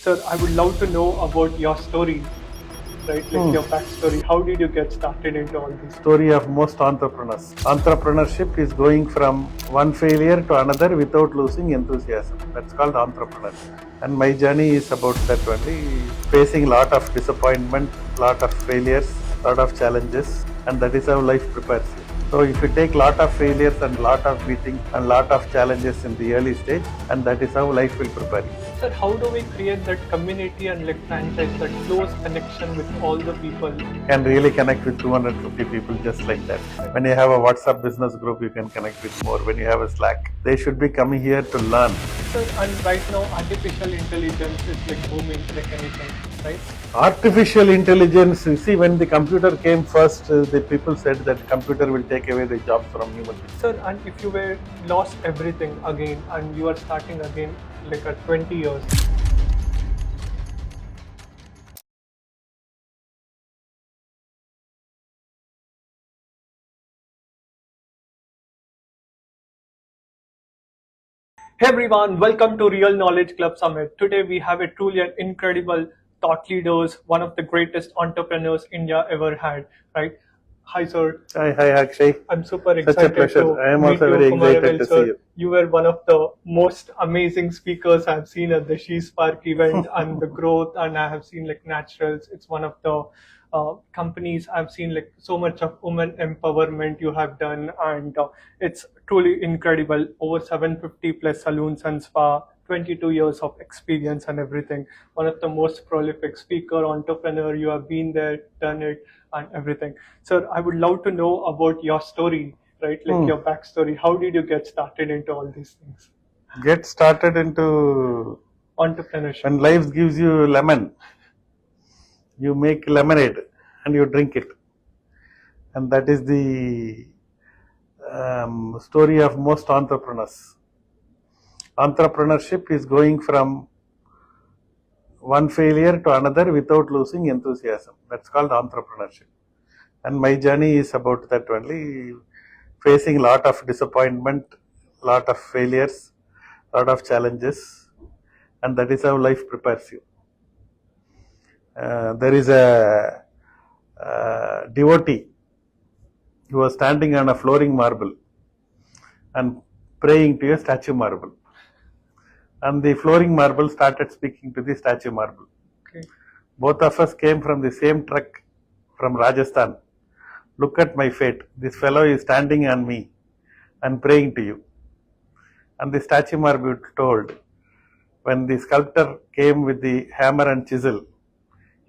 Sir, I would love to know about your story, right? Like your backstory. How did you get started into all this? Story of most entrepreneurs. Entrepreneurship is going from one failure to another without losing enthusiasm. That's called entrepreneurship. And my journey is about that only, facing lot of disappointment, lot of failures, lot of challenges, and that is how life prepares you. So if you take lot of failures and lot of beating and lot of challenges in the early stage, and that is how life will prepare you. Sir, how do we create that community and like franchise, that close connection with all the people? Can really connect with 250 people just like that. When you have a WhatsApp business group, you can connect with more. When you have a Slack, they should be coming here to learn. Sir, and right now artificial intelligence is like booming like anything, right? Artificial intelligence, you see, when the computer came first, the people said that computer will take away the jobs from human beings. Sir, and if you were lost everything again and you are starting again like at 20 years. Hey everyone, welcome to Real Knowledge Club Summit. Today we have a truly incredible thought leaders, one of the greatest entrepreneurs India ever had, right? Hi sir. Hi Akshay. I'm super Such a excited pleasure. to I am meet also you, very excited Kumaravel, to sir. see you. You were one of the most amazing speakers I've seen at the She Spark event and the growth, and I have seen like Naturals. It's one of the companies I've seen like so much of women empowerment you have done, and it's truly incredible. Over 750 plus saloons and spa, 22 years of experience and everything. One of the most prolific speaker, entrepreneur. You have been there, done it, and everything. Sir, I would love to know about your story, right? Like your backstory. How did you get started into all these things? Get started into Entrepreneurship. when life gives you lemon, you make lemonade and you drink it. And that is the story of most entrepreneurs. Entrepreneurship is going from one failure to another without losing enthusiasm. That's called entrepreneurship. And my journey is about that only, facing lot of disappointment, lot of failures, lot of challenges, and that is how life prepares you. There is a devotee who was standing on a flooring marble and praying to a statue marble. And the flooring marble started speaking to the statue marble. Okay. Both of us came from the same truck from Rajasthan. Look at my fate. This fellow is standing on me and praying to you. And the statue marble told, when the sculptor came with the hammer and chisel,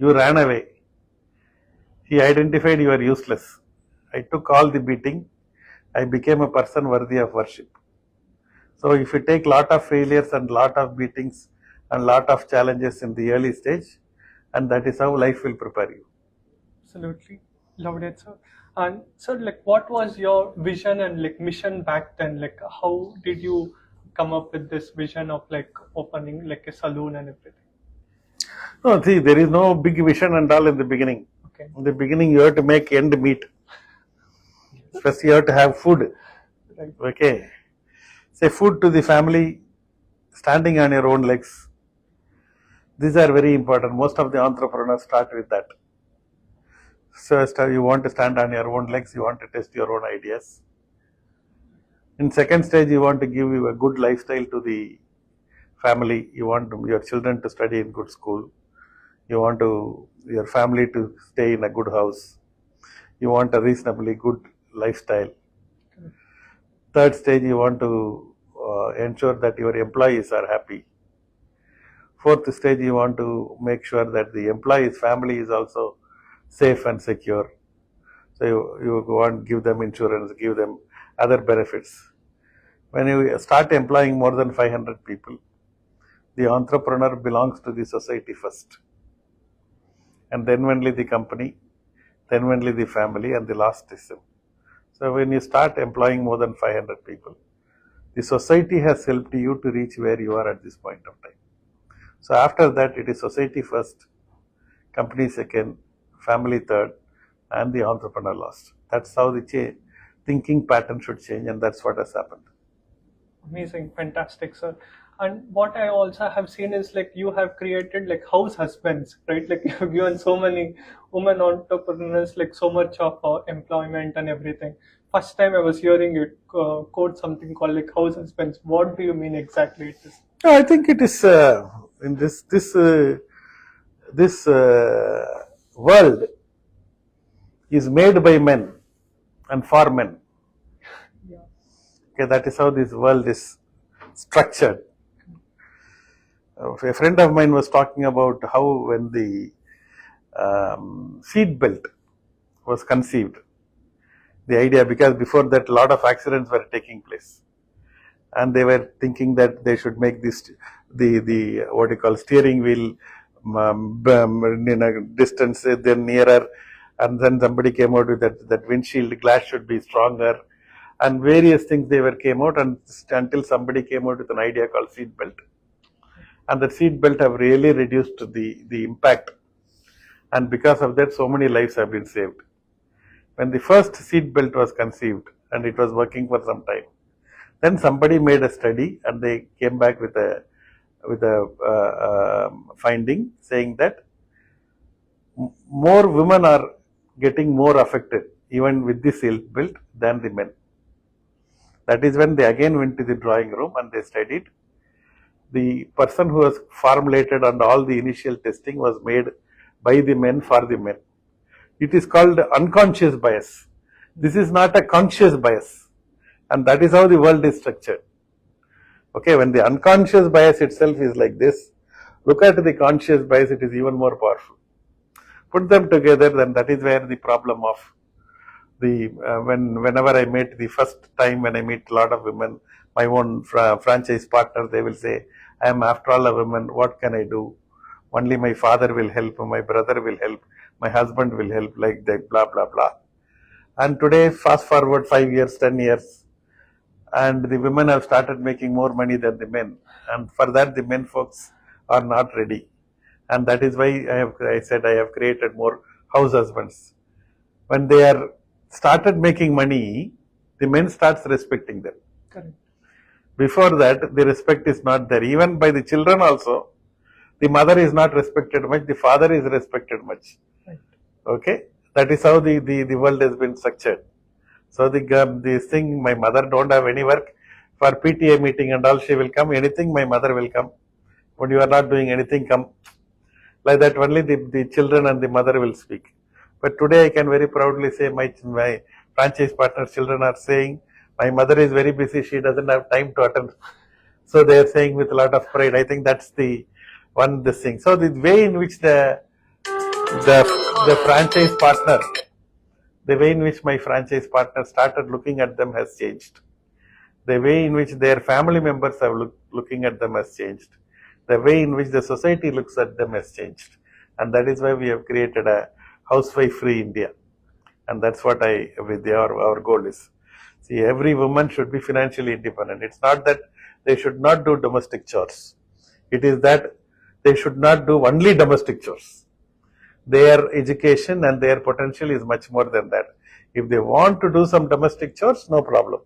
you ran away. He identified you are useless. I took all the beating. I became a person worthy of worship. So if you take lot of failures and lot of beatings and lot of challenges in the early stage, and that is how life will prepare you. Absolutely. Loved it, sir. And sir, like what was your vision and like mission back then? Like how did you come up with this vision of like opening like a saloon and everything? No, see, there is no big vision and all in the beginning. Okay. In the beginning, you have to make end meet. First, you have to have food. Right. Okay. Say food to the family, standing on your own legs. These are very important. Most of the entrepreneurs start with that. So you want to stand on your own legs, you want to test your own ideas. In second stage, you want to give you a good lifestyle to the family. You want your children to study in good school. You want your family to stay in a good house. You want a reasonably good lifestyle. Third stage, you want to ensure that your employees are happy. Fourth stage, you want to make sure that the employees' family is also safe and secure. So you want to give them insurance, give them other benefits. When you start employing more than 500 people, the entrepreneur belongs to the society first. And then only the company, then only the family, and the last is him. So when you start employing more than 500 people, the society has helped you to reach where you are at this point of time. So after that, it is society first, company second, family third, and the entrepreneur last. That's how the thinking pattern should change, and that's what has happened. Amazing, fantastic, sir. And what I also have seen is like you have created like house husbands, right? Like you have given so many women entrepreneurs like so much of employment and everything. First time I was hearing you quote something called like house husbands. What do you mean exactly? It is. No, I think it is in this world is made by men and for men. Yeah. Okay, that is how this world is structured. A friend of mine was talking about how when the seat belt was conceived, the idea, because before that a lot of accidents were taking place, and they were thinking that they should make this the what you call steering wheel distance then nearer, and then somebody came out with that windshield glass should be stronger, and various things they were came out, and until somebody came out with an idea called seat belt, and the seat belt have really reduced the impact, and because of that so many lives have been saved. When the first seat belt was conceived and it was working for some time, then somebody made a study and they came back with a finding saying that more women are getting more affected even with the seat belt than the men. That is when they again went to the drawing room and they studied. The person who was formulated and all the initial testing was made by the men for the men. It is called unconscious bias. This is not a conscious bias, and that is how the world is structured. Okay, when the unconscious bias itself is like this, look at the conscious bias, it is even more powerful. Put them together, then that is where the problem of the whenever I meet the first time when I meet a lot of women, my own franchise partner, they will say, I am after all a woman, what can I do? Only my father will help, my brother will help, my husband will help, like that, blah, blah, blah. And today, fast forward 5 years, 10 years, and the women have started making more money than the men. And for that, the men folks are not ready. And that is why I said I have created more house husbands. When they are started making money, the men starts respecting them. Correct. Before that, the respect is not there. Even by the children also, the mother is not respected much, the father is respected much. Right. Okay, that is how the world has been structured. So this thing, my mother don't have any work for PTA meeting and all, she will come. Anything, my mother will come. When you are not doing anything, come. Like that, only the children and the mother will speak. But today, I can very proudly say my franchise partner children are saying, my mother is very busy, she doesn't have time to attend. So they are saying with a lot of pride. I think that's the one this thing. So the way in which the franchise partner, the way in which my franchise partner started looking at them has changed. The way in which their family members are looking at them has changed. The way in which the society looks at them has changed. And that is why we have created a housewife-free India. And that's what our goal is. See, every woman should be financially independent. It's not that they should not do domestic chores. It is that they should not do only domestic chores. Their education and their potential is much more than that. If they want to do some domestic chores, no problem.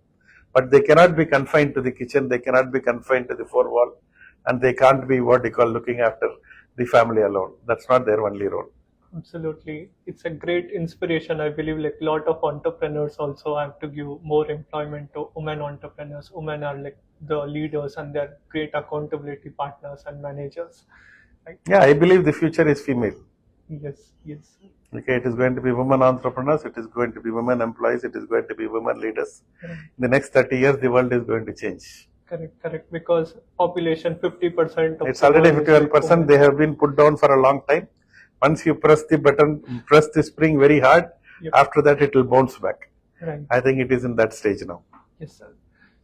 But they cannot be confined to the kitchen, they cannot be confined to the four wall, and they can't be what you call looking after the family alone. That's not their only role. Absolutely. It's a great inspiration. I believe like a lot of entrepreneurs also have to give more employment to women entrepreneurs. Women are like the leaders and they're great accountability partners and managers. Right? Yeah, I believe the future is female. Yes, yes. Okay, it is going to be women entrepreneurs, it is going to be women employees, it is going to be women leaders. Correct. In the next 30 years, the world is going to change. Correct. Because population 50% of it's already 51%. They have been put down for a long time. Once you press the button, press the spring very hard, Yep. after that it will bounce back. Right. I think it is in that stage now. Yes, sir.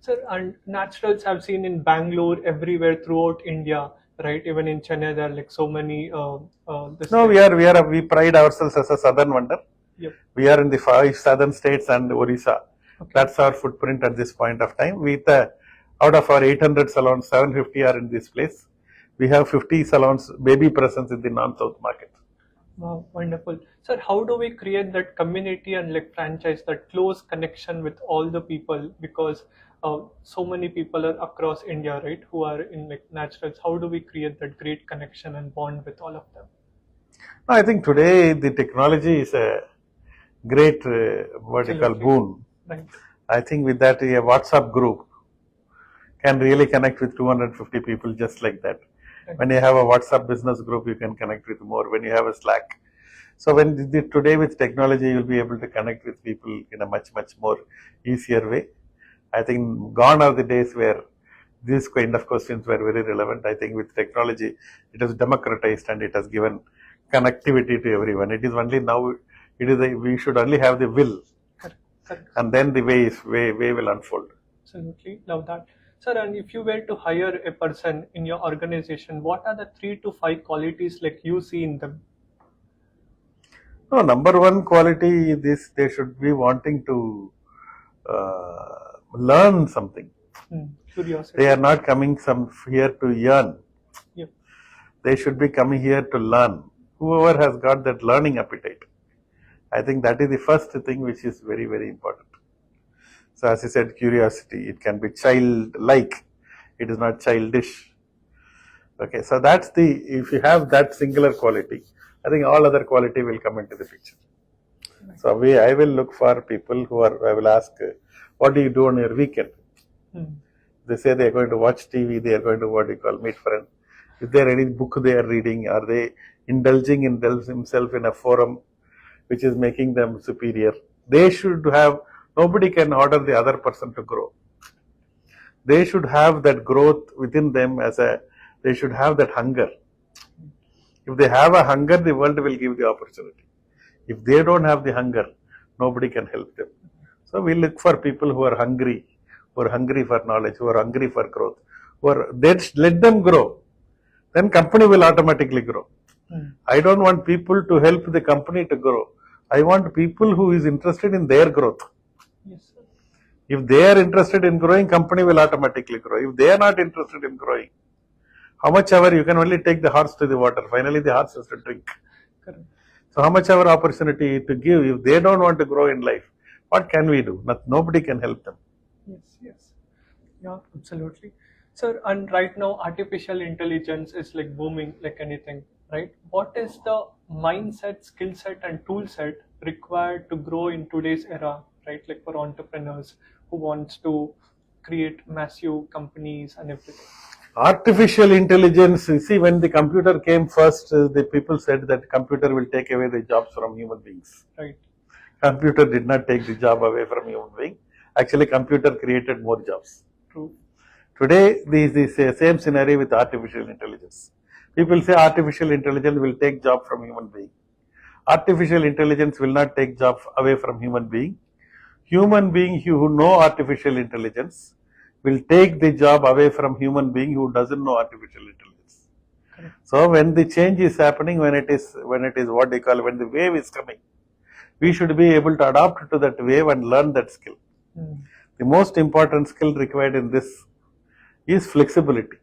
Sir, and naturals I've seen in Bangalore, everywhere throughout India, right? Even in Chennai, there are like so many. No, we pride ourselves as a southern wonder. Yep. We are in the 5 southern states and Orissa. Okay. That's our footprint at this point of time. Out of our 800 salons, 750 are in this place. We have 50 salons, baby presence in the non-south market. Wow, wonderful. Sir, how do we create that community and like franchise, that close connection with all the people? Because so many people are across India, right, who are in like naturals. How do we create that great connection and bond with all of them? I think today the technology is a great what you call Absolutely. boon. Right. I think with that a WhatsApp group can really connect with 250 people just like that. Right. When you have a WhatsApp business group, you can connect with more. When you have a Slack, so when today with technology, you'll be able to connect with people in a much more easier way. I think gone are the days where these kind of questions were very relevant. I think with technology, it has democratized and it has given connectivity to everyone. It is only now. It is we should only have the will, Correct. Correct. and then the way will unfold. Absolutely. Love that. Sir, and if you were to hire a person in your organization, what are the 3 to 5 qualities like you see in them? No, number one quality is this: they should be wanting to learn something. Curiosity. They are not coming here to yearn. Yep. They should be coming here to learn. Whoever has got that learning appetite, I think that is the first thing which is very important. So as I said, curiosity, it can be childlike, it is not childish. Okay, so that's if you have that singular quality, I think all other quality will come into the picture. So I will look for people I will ask, what do you do on your weekend? They say they are going to watch TV, they are going to meet friends. Is there any book they are reading? Are they indulging in themselves in a forum which is making them superior? They should have, nobody can order the other person to grow. They should have that growth within them they should have that hunger. If they have a hunger, the world will give the opportunity. If they don't have the hunger, nobody can help them. So we look for people who are hungry for knowledge, who are hungry for growth, let them grow. Then company will automatically grow. I don't want people to help the company to grow. I want people who is interested in their growth. Yes, sir. If they are interested in growing, company will automatically grow. If they are not interested in growing, how much ever you can only take the horse to the water. Finally, the horse has to drink. Correct. So how much ever opportunity to give, if they don't want to grow in life, what can we do? Nobody can help them. Yes. Yeah, absolutely. Sir, and right now artificial intelligence is like booming like anything, right? What is the mindset, skill set, and tool set required to grow in today's era, right? Like for entrepreneurs who wants to create massive companies and everything. Artificial intelligence, you see, when the computer came first, the people said that computer will take away the jobs from human beings. Right. Computer did not take the job away from human being. Actually, computer created more jobs. True. Today, the same scenario with artificial intelligence. People say artificial intelligence will take job from human being. Artificial intelligence will not take job away from human being. Human being who know artificial intelligence will take the job away from human being who doesn't know artificial intelligence. Correct. So when the change is happening, when it is what they call, when the wave is coming, we should be able to adapt to that wave and learn that skill. The most important skill required in this is flexibility.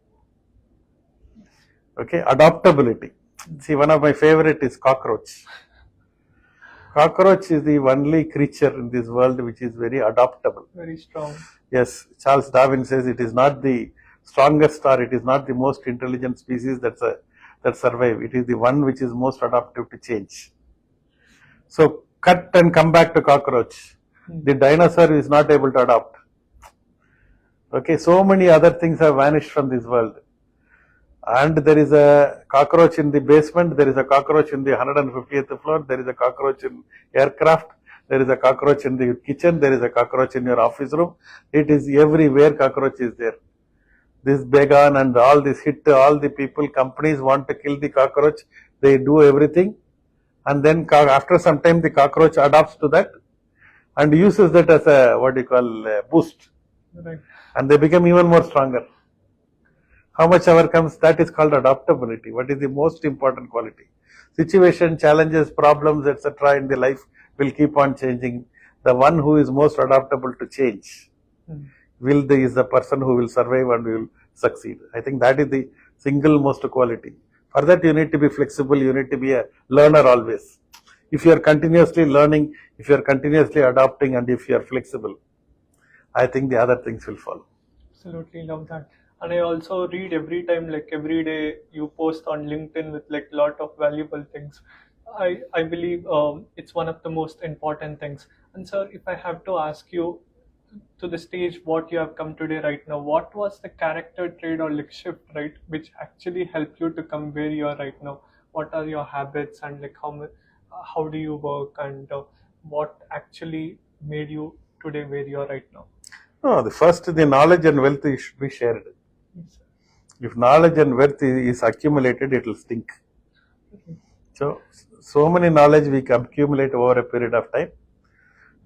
Okay, adaptability. See, one of my favorite is cockroach. Cockroach is the only creature in this world which is very adaptable. Very strong. Yes, Charles Darwin says it is not the strongest or it is not the most intelligent species that survive. It is the one which is most adaptive to change. So cut and come back to cockroach. The dinosaur is not able to adapt. Okay, so many other things have vanished from this world. And there is a cockroach in the basement, there is a cockroach in the 150th floor, there is a cockroach in aircraft, there is a cockroach in the kitchen, there is a cockroach in your office room. It is everywhere cockroach is there. This Began and all this hit, all the people, companies want to kill the cockroach, they do everything. And then after some time the cockroach adapts to that and uses that as a boost. Right. And they become even more stronger. How much ever comes, that is called adaptability. What is the most important quality? Situation, challenges, problems, etc. in the life will keep on changing. The one who is most adaptable to change is the person who will survive and will succeed. I think that is the single most quality. For that you need to be flexible, you need to be a learner always. If you are continuously learning, if you are continuously adapting and if you are flexible, I think the other things will follow. Absolutely love that. And I also read every time, like every day you post on LinkedIn with like lot of valuable things. I believe it's one of the most important things. And sir, if I have to ask you to the stage what you have come today right now, what was the character trait or like shift, right, which actually helped you to come where you are right now? What are your habits and like how do you work and what actually made you today where you are right now? No, the knowledge and wealth should be shared. Yes, sir. If knowledge and wealth is accumulated, it will stink. So many knowledge we can accumulate over a period of time.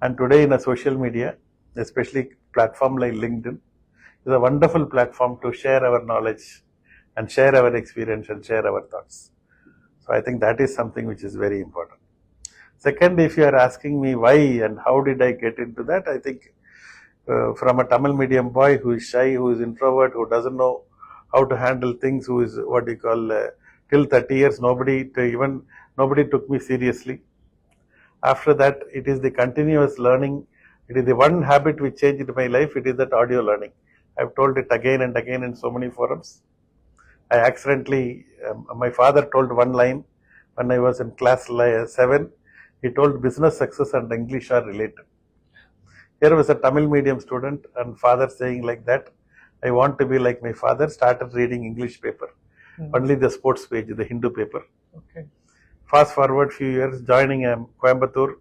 And today in a social media, especially platform like LinkedIn, is a wonderful platform to share our knowledge and share our experience and share our thoughts. So I think that is something which is very important. Second, if you are asking me why and how did I get into that, I think from a Tamil medium boy who is shy, who is introvert, who doesn't know how to handle things, who is what you call till 30 years, nobody took me seriously. After that, it is the continuous learning. It is the one habit which changed my life. It is that audio learning. I've told it again and again in so many forums. I accidentally, my father told one line when I was in class 7. He told business success and English are related. Here was a Tamil medium student and father saying like that, I want to be like my father, started reading English paper. Only the sports page, the Hindu paper. Okay. Fast forward few years, joining a Coimbatore,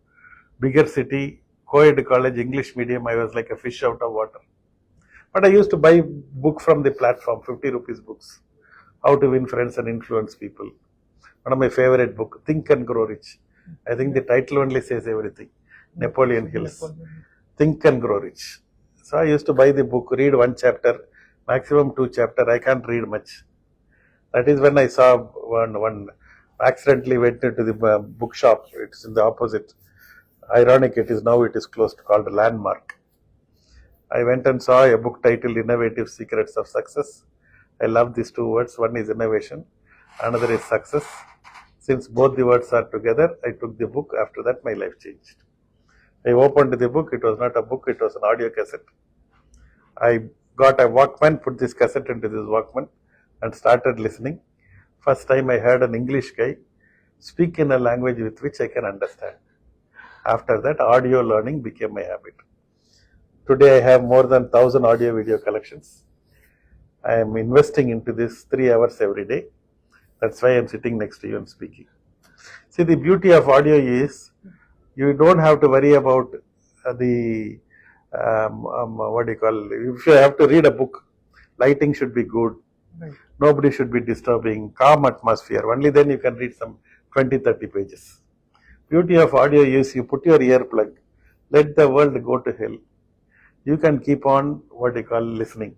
bigger city, co-ed college, English medium, I was like a fish out of water. But I used to buy book from the platform, 50 rupees books. How to Win Friends and Influence People. One of my favorite book, Think and Grow Rich. I think the title only says everything. Napoleon Hill's. Think and Grow Rich. So I used to buy the book, read one chapter, maximum 2 chapters. I can't read much. That is when I saw one accidentally went into the bookshop. It's in the opposite. Ironic, it is closed, called Landmark. I went and saw a book titled Innovative Secrets of Success. I love these 2 words. One is innovation, another is success. Since both the words are together, I took the book. After that, my life changed. I opened the book. It was not a book, it was an audio cassette. I got a Walkman, put this cassette into this Walkman and started listening. First time I heard an English guy speak in a language with which I can understand. After that, audio learning became my habit. Today I have more than 1,000 audio video collections. I am investing into this 3 hours every day. That's why I am sitting next to you and speaking. See, the beauty of audio is you don't have to worry about the what do you call, if you have to read a book, lighting should be good. Right. Nobody should be disturbing, calm atmosphere. Only then you can read some 20-30 pages. Beauty of audio is you put your earplug, let the world go to hell. You can keep on what you call listening.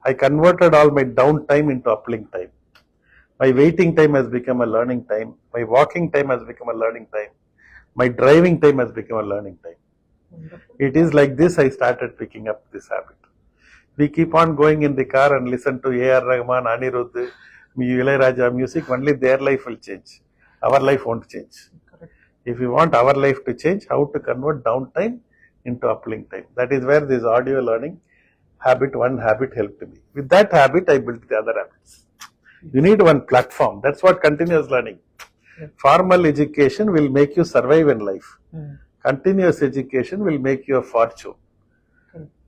I converted all my downtime into uplink time. My waiting time has become a learning time. My walking time has become a learning time. My driving time has become a learning time. It is like this I started picking up this habit. We keep on going in the car and listen to A.R. Rahman, Anirudh, Ilayaraja music, only their life will change. Our life won't change. Correct. If you want our life to change, how to convert downtime into uplink time. That is where this audio learning one habit helped me. With that habit, I built the other habits. You need one platform. That's what continuous learning. Formal education will make you survive in life. Continuous education will make you a fortune.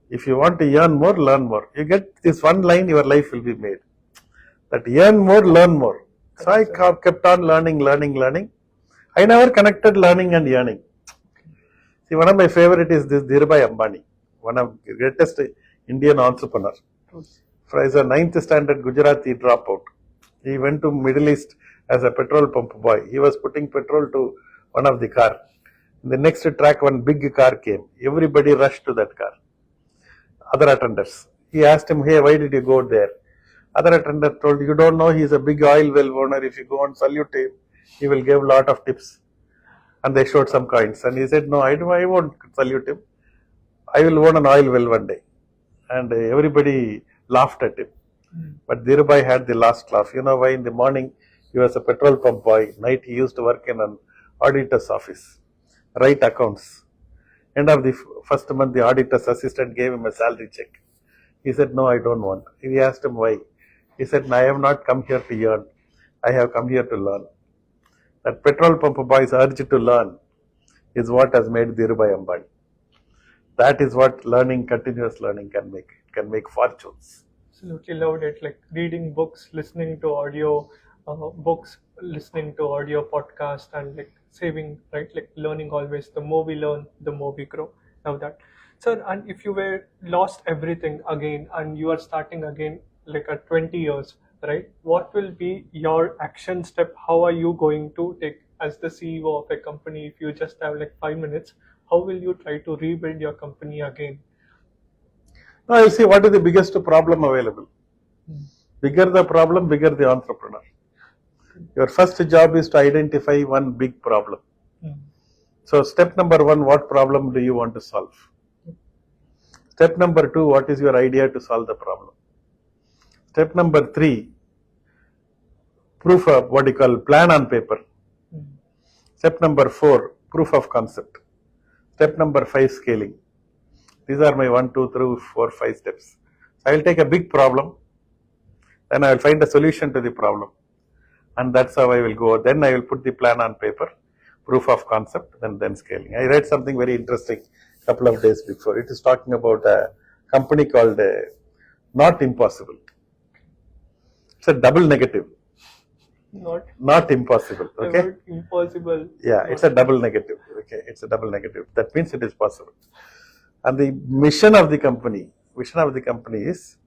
If you want to earn more, learn more. You get this one line, your life will be made. That earn more, learn more. So I kept on learning. I never connected learning and earning. See, one of my favorite is this Dhirubhai Ambani, one of the greatest Indian entrepreneur. As a 9th standard Gujarati dropout, he went to Middle East as a petrol pump boy. He was putting petrol to one of the car. In the next track, one big car came. Everybody rushed to that car. Other attendants. He asked him, hey, why did you go there? Other attendant told, you don't know, he is a big oil well owner. If you go and salute him, he will give a lot of tips. And they showed some coins. And he said, no, I won't salute him. I will own an oil well one day. And everybody laughed at him. But Dhirubhai had the last laugh. You know why? In the morning, he was a petrol pump boy. Night, he used to work in an auditor's office, write accounts. End of the first month, the auditor's assistant gave him a salary check. He said, no, I don't want. He asked him why. He said, I have not come here to earn. I have come here to learn. That petrol pump boy's urge to learn is what has made Dhirubhai Ambani. That is what learning, continuous learning can make. It can make fortunes. Absolutely loved it. Like reading books, listening to audio books, listening to audio podcast, and like saving, right? Like learning always. The more we learn, the more we grow. Love that. Sir, and if you were lost everything again and you are starting again, like at 20 years, right? What will be your action step? How are you going to take as the CEO of a company? If you just have like 5 minutes, how will you try to rebuild your company again? Now you see what is the biggest problem available. Bigger the problem, bigger the entrepreneur. Your first job is to identify one big problem. So step number one, what problem do you want to solve? Step number two, what is your idea to solve the problem? Step number three, proof of what you call plan on paper. Step number four, proof of concept. Step number five, scaling. These are my 1, 2, 3, 4, 5 steps. So I will take a big problem, then I will find a solution to the problem, and that's how I will go. Then I will put the plan on paper, proof of concept, then scaling. I read something very interesting a couple of days before. It is talking about a company called Not Impossible. It's a double negative. Not impossible. Okay. Not impossible. Yeah, it's a double negative. Okay, it's a double negative. That means it is possible. And the mission of the company is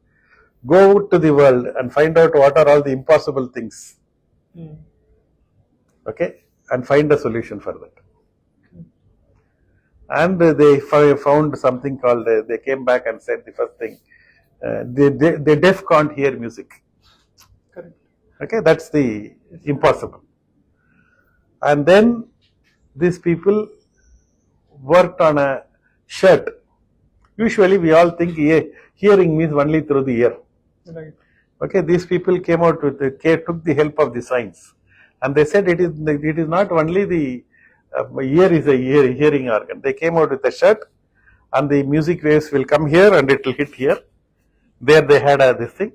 go to the world and find out what are all the impossible things. Okay, and find a solution for that. And they found something called, they came back and said the first thing, the deaf can't hear music. Correct. Okay, that's the impossible. And then these people worked on a shirt. Usually we all think hearing means only through the ear. Right. Okay, these people came out with took the help of the science, and they said it is not only the ear is a hearing organ. They came out with a shirt, and the music waves will come here and it will hit here. There they had this thing,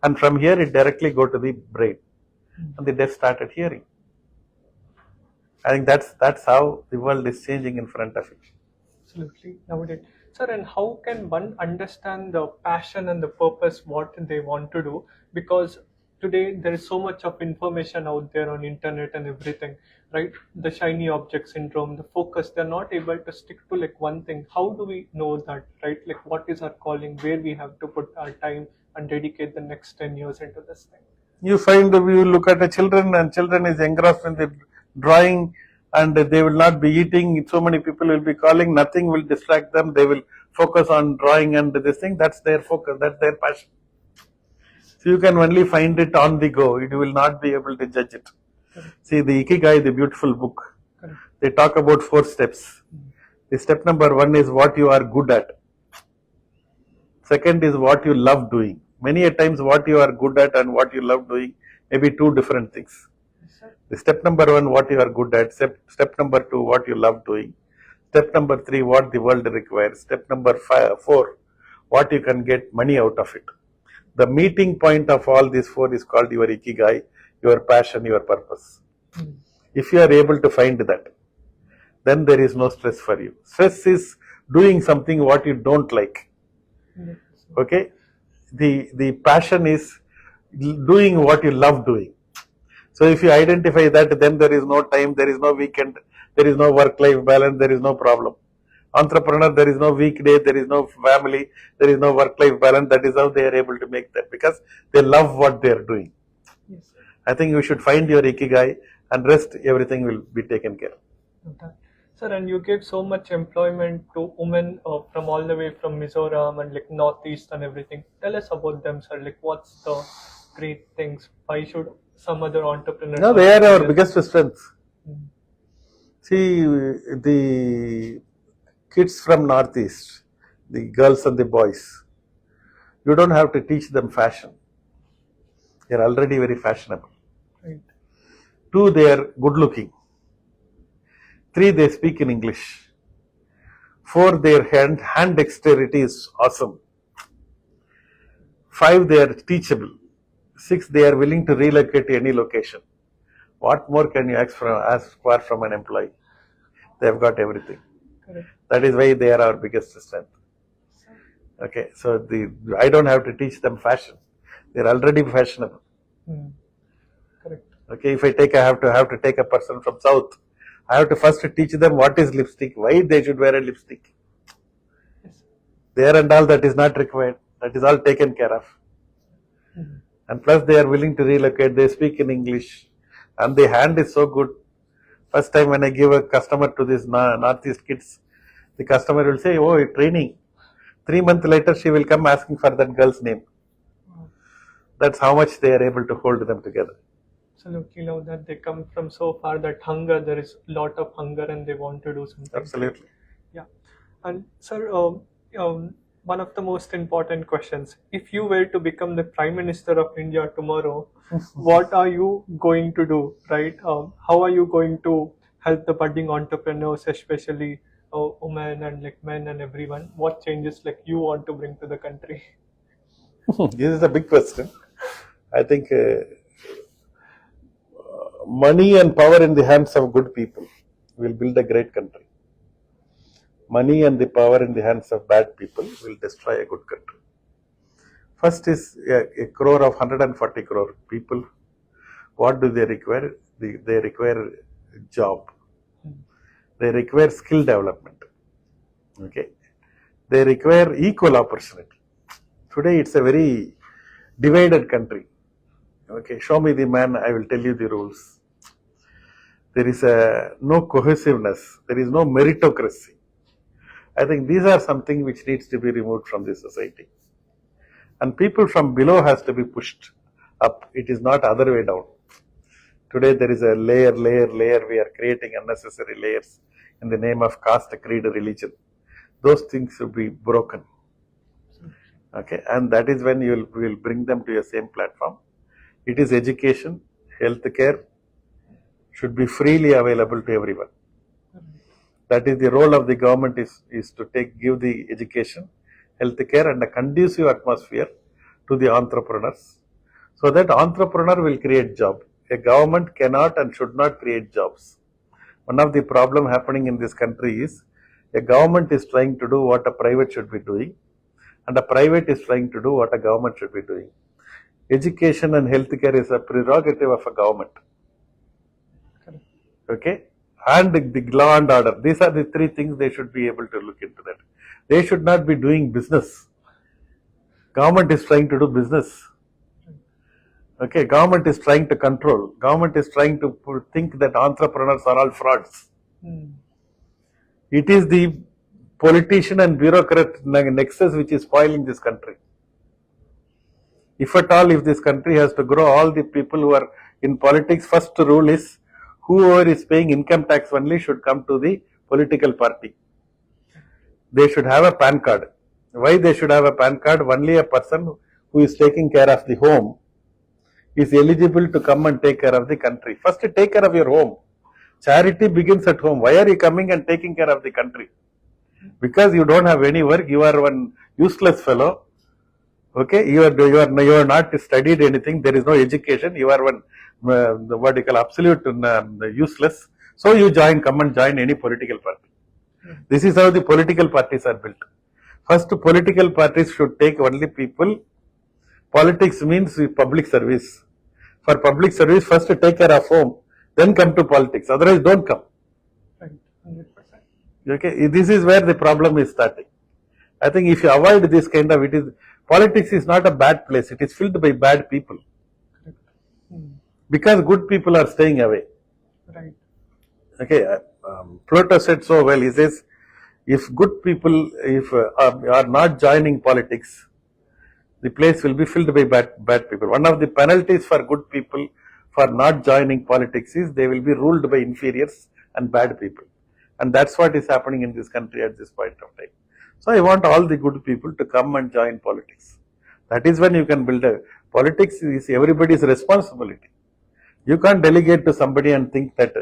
and from here it directly go to the brain, and the deaf started hearing. I think that's how the world is changing in front of it. Absolutely, nowadays. Sir, and how can one understand the passion and the purpose, what they want to do? Because today there is so much of information out there on internet and everything, right? The shiny object syndrome, the focus, they're not able to stick to like one thing. How do we know that, right? Like what is our calling, where we have to put our time and dedicate the next 10 years into this thing? You look at the children, and children is engrossed in the drawing, and they will not be eating. So many people will be calling, nothing will distract them. They will focus on drawing and this thing. That's their focus, that's their passion. So you can only find it on the go. You will not be able to judge it. See, the Ikigai, the beautiful book, they talk about 4 steps. The step number 1 is what you are good at. Second is what you love doing. Many a times what you are good at and what you love doing may be 2 different things. The step number 1, what you are good at. Step number 2, what you love doing. Step number 3, what the world requires. Step number 4, what you can get money out of it. The meeting point of all these 4 is called your Ikigai, your passion, your purpose. If you are able to find that, then there is no stress for you. Stress is doing something what you don't like. Okay? The passion is doing what you love doing. So if you identify that, then there is no time, there is no weekend, there is no work-life balance, there is no problem. Entrepreneur, there is no weekday, there is no family, there is no work-life balance. That is how they are able to make that, because they love what they are doing. Yes. I think you should find your Ikigai, and rest, everything will be taken care of. Okay. Sir, and you give so much employment to women from all the way from Mizoram and like Northeast and everything. Tell us about them, sir. Like what's the great things? Why should some other entrepreneurs? No, they are our biggest strength. See, the kids from Northeast, the girls and the boys, you don't have to teach them fashion. They are already very fashionable. Right. 2, they are good looking. 3, they speak in English. 4, their hand dexterity is awesome. 5, they are teachable. 6, they are willing to relocate to any location. What more can you ask for from an employee? They have got everything. Correct. That is why they are our biggest strength. Okay, so I don't have to teach them fashion. They're already fashionable. Correct. Okay, if I have to take a person from South, I have to first teach them what is lipstick, why they should wear a lipstick. Yes. There and all that is not required. That is all taken care of. And plus they are willing to relocate. They speak in English, and the hand is so good. First time when I give a customer to this Northeast kids, the customer will say, "Oh, training." 3 months later, she will come asking for that girl's name. That's how much they are able to hold them together. Absolutely, now that they come from so far, that hunger, there is a lot of hunger and they want to do something. Absolutely. Yeah. And sir, one of the most important questions, if you were to become the Prime Minister of India tomorrow, what are you going to do, right? How are you going to help the budding entrepreneurs, especially women and like men and everyone? What changes like you want to bring to the country? This is a big question. I think money and power in the hands of good people will build a great country. Money and the power in the hands of bad people will destroy a good country. First is a crore of 140 crore people. What do they require? They require job. They require skill development. Okay. They require equal opportunity. Today it's a very divided country. Okay, show me the man, I will tell you the rules. There is no cohesiveness. There is no meritocracy. I think these are something which needs to be removed from the society. And people from below has to be pushed up. It is not other way down. Today there is a layer. We are creating unnecessary layers in the name of caste, creed, religion. Those things should be broken. Okay, and that is when you will bring them to your same platform. It is education, healthcare should be freely available to everyone. That is the role of the government is to give the education, healthcare and a conducive atmosphere to the entrepreneurs, so that entrepreneur will create job. A government cannot and should not create jobs. One of the problem happening in this country is a government is trying to do what a private should be doing, and a private is trying to do what a government should be doing. Education and healthcare is a prerogative of a government. Okay, and the law and order. These are the 3 things they should be able to look into that. They should not be doing business. Government is trying to do business. Okay, government is trying to control. Government is trying to think that entrepreneurs are all frauds. It is the politician and bureaucrat nexus which is spoiling this country. If at all, if this country has to grow, all the people who are in politics, first rule is whoever is paying income tax only should come to the political party. They should have a PAN card. Why they should have a PAN card? Only a person who is taking care of the home is eligible to come and take care of the country. First, take care of your home. Charity begins at home. Why are you coming and taking care of the country? Because you don't have any work. You are one useless fellow. Okay, you are not studied anything. There is no education. You are one what you call absolute useless. So you come and join any political party. This is how the political parties are built. First, political parties should take only people. Politics means public service. For public service, first take care of home, then come to politics. Otherwise, don't come. Right, 100%. Okay, this is where the problem is starting. I think if you avoid this kind of, politics is not a bad place. It is filled by bad people. Because good people are staying away. Right. Okay, Plato said so well. He says, if good people are not joining politics, the place will be filled by bad people. One of the penalties for good people for not joining politics is they will be ruled by inferiors and bad people. And that's what is happening in this country at this point of time. So I want all the good people to come and join politics. That is when you can build politics is everybody's responsibility. You can't delegate to somebody and think that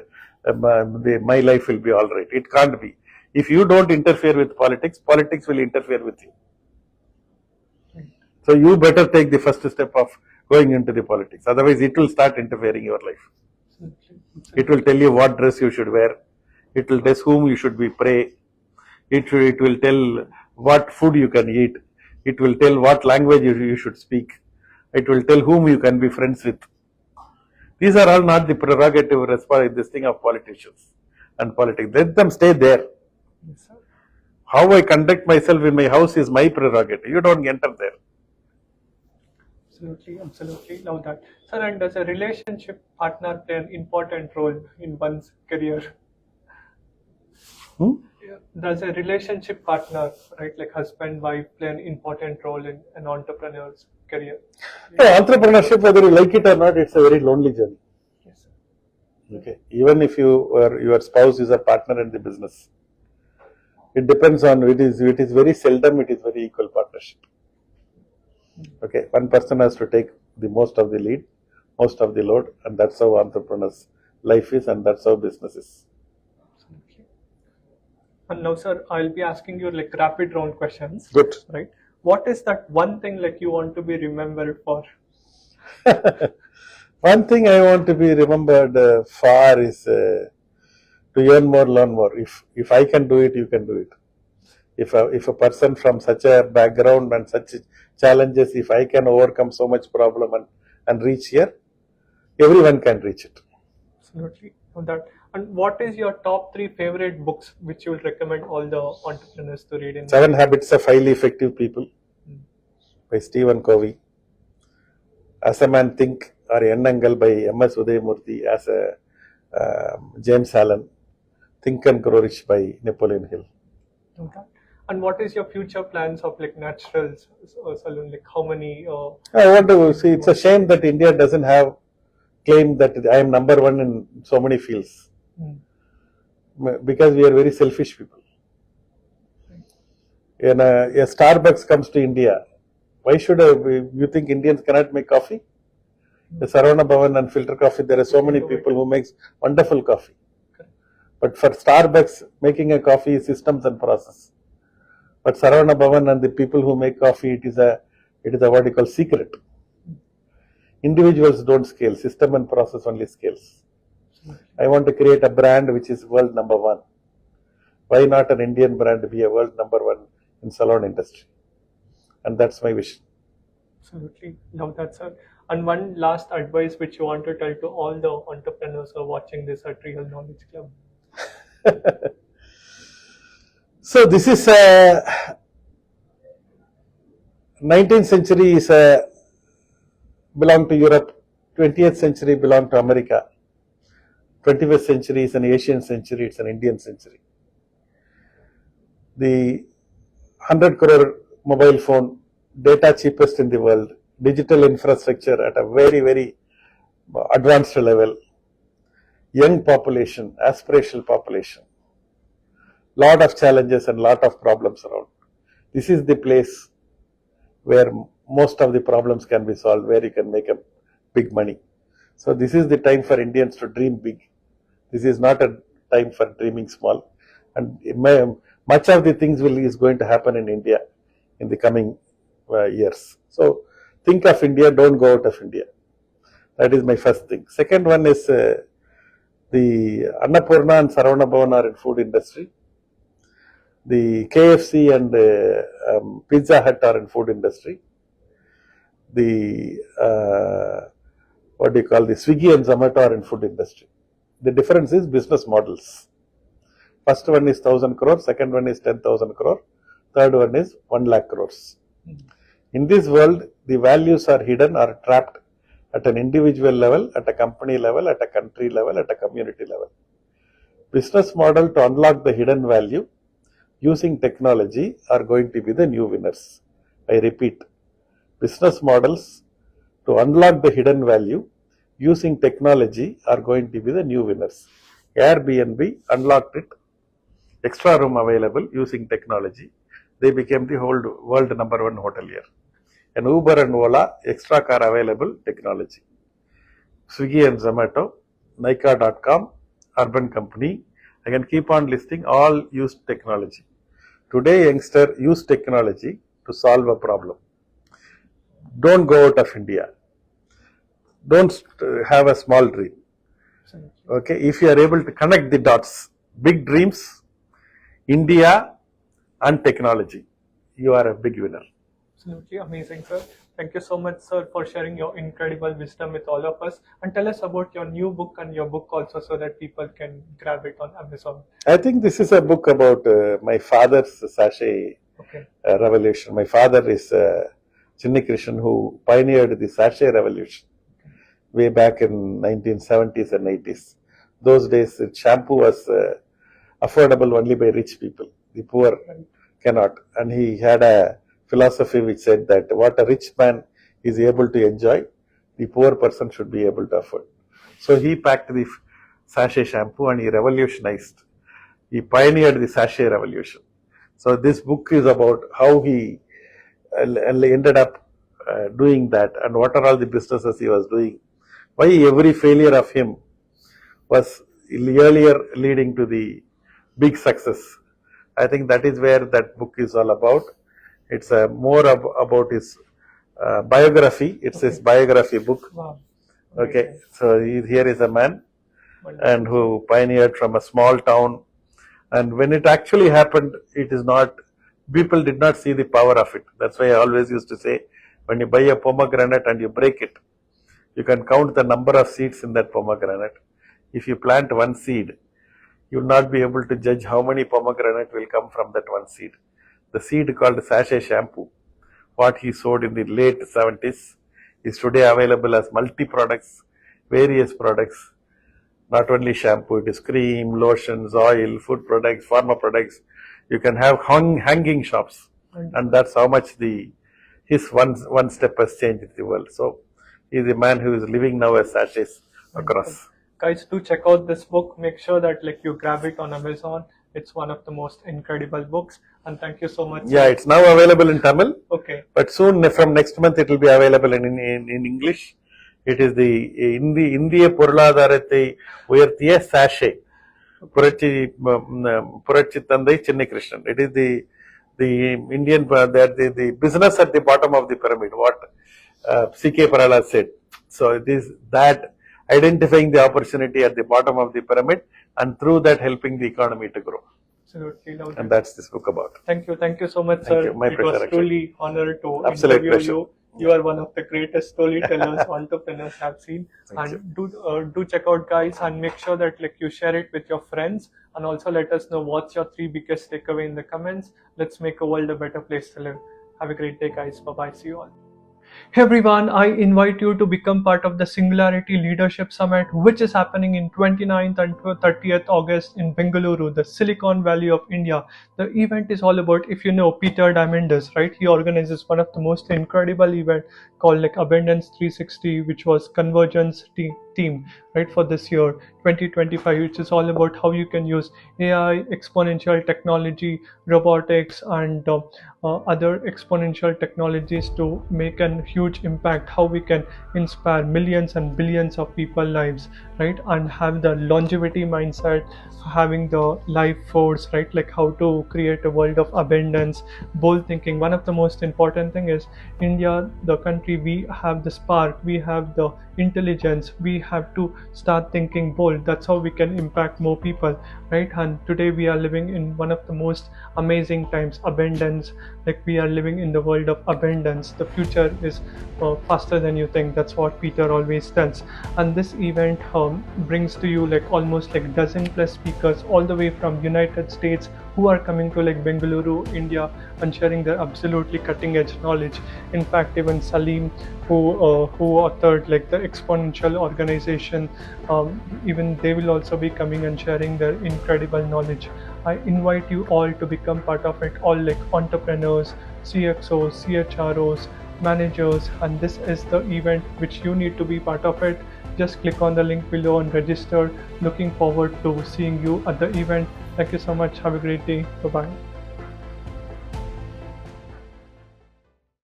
my life will be all right. It can't be. If you don't interfere with politics, politics will interfere with you. So you better take the first step of going into the politics. Otherwise, it will start interfering your life. It will tell you what dress you should wear. It will tell whom you should be pray. It will tell what food you can eat. It will tell what language you should speak. It will tell whom you can be friends with. These are all not the prerogative this thing of politicians and politics. Let them stay there. Yes, sir. How I conduct myself in my house is my prerogative. You don't enter there. Absolutely love that. Sir, and does a relationship partner play an important role in one's career? Does a relationship partner, right, like husband, wife, play an important role in an entrepreneur's career? Yeah, entrepreneurship, whether you like it or not, it's a very lonely journey. Yes, sir. Okay. Even if your spouse is a partner in the business, it depends on it is very seldom it is very equal partnership. Okay, one person has to take the most of the lead, most of the load, and that's how entrepreneurs' life is, and that's how business is. Absolutely. And now, sir, I'll be asking you like rapid round questions. Good. Right. What is that one thing like you want to be remembered for? One thing I want to be remembered for is to earn more, learn more. If I can do it, you can do it. If a person from such a background and such challenges, if I can overcome so much problem and reach here, everyone can reach it. Absolutely. That. And what is your top 3 favorite books which you will recommend all the entrepreneurs to read? 7 Habits of Highly Effective People by Stephen Covey. As a Man Think or Ennangal by M.S. Udayamurthy. As a James Allen. Think and Grow Rich by Napoleon Hill. Okay. And what is your future plans of like naturals salon? Like how many? I want to see. It's a shame that India doesn't have claim that I am number one in so many fields. Because we are very selfish people. When a Starbucks comes to India, why should you think Indians cannot make coffee? The Sarvana Bhavan and filter coffee, there are so many people who makes wonderful coffee. But for Starbucks, making a coffee is systems and process. But Sarvana Bhavan and the people who make coffee, it is a what you call secret. Individuals don't scale, system and process only scales. I want to create a brand which is world number one. Why not an Indian brand be a world number one in salon industry? And that's my vision. Absolutely. Love that, sir. And one last advice which you want to tell to all the entrepreneurs who are watching this at Real Knowledge Club. So this is 19th century is belong to Europe, 20th century belong to America, 21st century is an Asian century, it's an Indian century. The 100 crore mobile phone, data cheapest in the world, digital infrastructure at a very, very advanced level, young population, aspirational population, lot of challenges and lot of problems around. This is the place where most of the problems can be solved, where you can make a big money. So this is the time for Indians to dream big. This is not a time for dreaming small. And much of the things is going to happen in India in the coming years. So think of India, don't go out of India. That is my first thing. Second one is the Annapurna and Saravana Bhavan are in food industry. The KFC and Pizza Hut are in food industry. The the Swiggy and Zomato are in food industry. The difference is business models. First one is 1,000 crore, second one is 10,000 crore, third one is 1 lakh crores. In this world, the values are hidden or trapped at an individual level, at a company level, at a country level, at a community level. Business model to unlock the hidden value using technology are going to be the new winners. I repeat, business models to unlock the hidden value using technology are going to be the new winners. Airbnb unlocked it, extra room available using technology. They became the whole world number one hotelier. And Uber and Ola, extra car available, technology. Swiggy and Zomato, Nykaa.com, Urban Company, I can keep on listing all used technology. Today, youngster use technology to solve a problem. Don't go out of India. Don't have a small dream. Okay, if you are able to connect the dots, big dreams, India and technology, you are a big winner. Absolutely amazing, sir. Thank you so much, sir, for sharing your incredible wisdom with all of us. And tell us about your new book and your book also, so that people can grab it on Amazon. I think this is a book about my father's sachet revolution. My father is Chinni Krishnan, who pioneered the sachet revolution way back in 1970s and 80s. Those days, shampoo was affordable only by rich people. The poor cannot. And he had a philosophy which said that what a rich man is able to enjoy, the poor person should be able to afford. So he packed the sachet shampoo and he revolutionized. He pioneered the sachet revolution. So this book is about how he ended up doing that and what are all the businesses he was doing. Why every failure of him was earlier leading to the big success. I think that is where that book is all about. It's more about his biography. It's his biography book. Wow. Okay, so here is a man and who pioneered from a small town, and when it actually happened, it is not, people did not see the power of it. That's why I always used to say, when you buy a pomegranate and you break it, you can count the number of seeds in that pomegranate. If you plant one seed, you will not be able to judge how many pomegranate will come from that one seed. The seed called sachet shampoo, what he sowed in the late 70s, is today available as multi-products, various products. Not only shampoo, it is cream, lotions, oil, food products, pharma products. You can have hanging shops, and that's how much his one step has changed the world. So he is a man who is living now as sachets across. Guys, do check out this book. Make sure that you grab it on Amazon. It's one of the most incredible books. And thank you so much. Yeah, it's now available in Tamil. Okay. But soon, from next month, it will be available in English. It is the இந்திய பொருளாதாரத்தை உயர்த்திய sachet. புரட்சி தந்தை சின்ன Krishnan. It is the Indian, the business at the bottom of the pyramid, what C.K. Parala said. So it is that identifying the opportunity at the bottom of the pyramid and through that helping the economy to grow. Absolutely. And that's this book about. Thank you so much, sir. My pleasure. It was truly honor to Absolute interview pleasure. you. You are one of the greatest storytellers entrepreneurs have seen. And do check out, guys, and make sure that you share it with your friends, and also let us know what's your 3 biggest takeaway in the comments. Let's make a world a better place to live. Have a great day, guys. Bye-bye. See you all. Hey everyone, I invite you to become part of the Singularity Leadership Summit, which is happening in 29th and 30th August in Bengaluru, the Silicon Valley of India. The event is all about, if you know Peter Diamandis, right? He organizes one of the most incredible event called Abundance 360, which was Convergence team, right, for this year 2025, which is all about how you can use AI, exponential technology, robotics, and other exponential technologies to make a huge impact, how we can inspire millions and billions of people's lives, right, and have the longevity mindset, having the life force, right, how to create a world of abundance, bold thinking. One of the most important thing is India, the country, we have the spark, we have the intelligence, we have to start thinking bold. That's how we can impact more people, right? And today we are living in one of the most amazing times, abundance. We are living in the world of abundance. The future is faster than you think. That's what Peter always tells. And this event brings to you almost dozen plus speakers all the way from United States who are coming to Bengaluru, India, and sharing their absolutely cutting edge knowledge. In fact, even Salim, who authored the exponential organization, even they will also be coming and sharing their incredible knowledge. I invite you all to become part of it, all entrepreneurs, CXOs, CHROs, managers, and this is the event which you need to be part of it. Just click on the link below and register. Looking forward to seeing you at the event. Thank you so much. Have a great day. Bye-bye.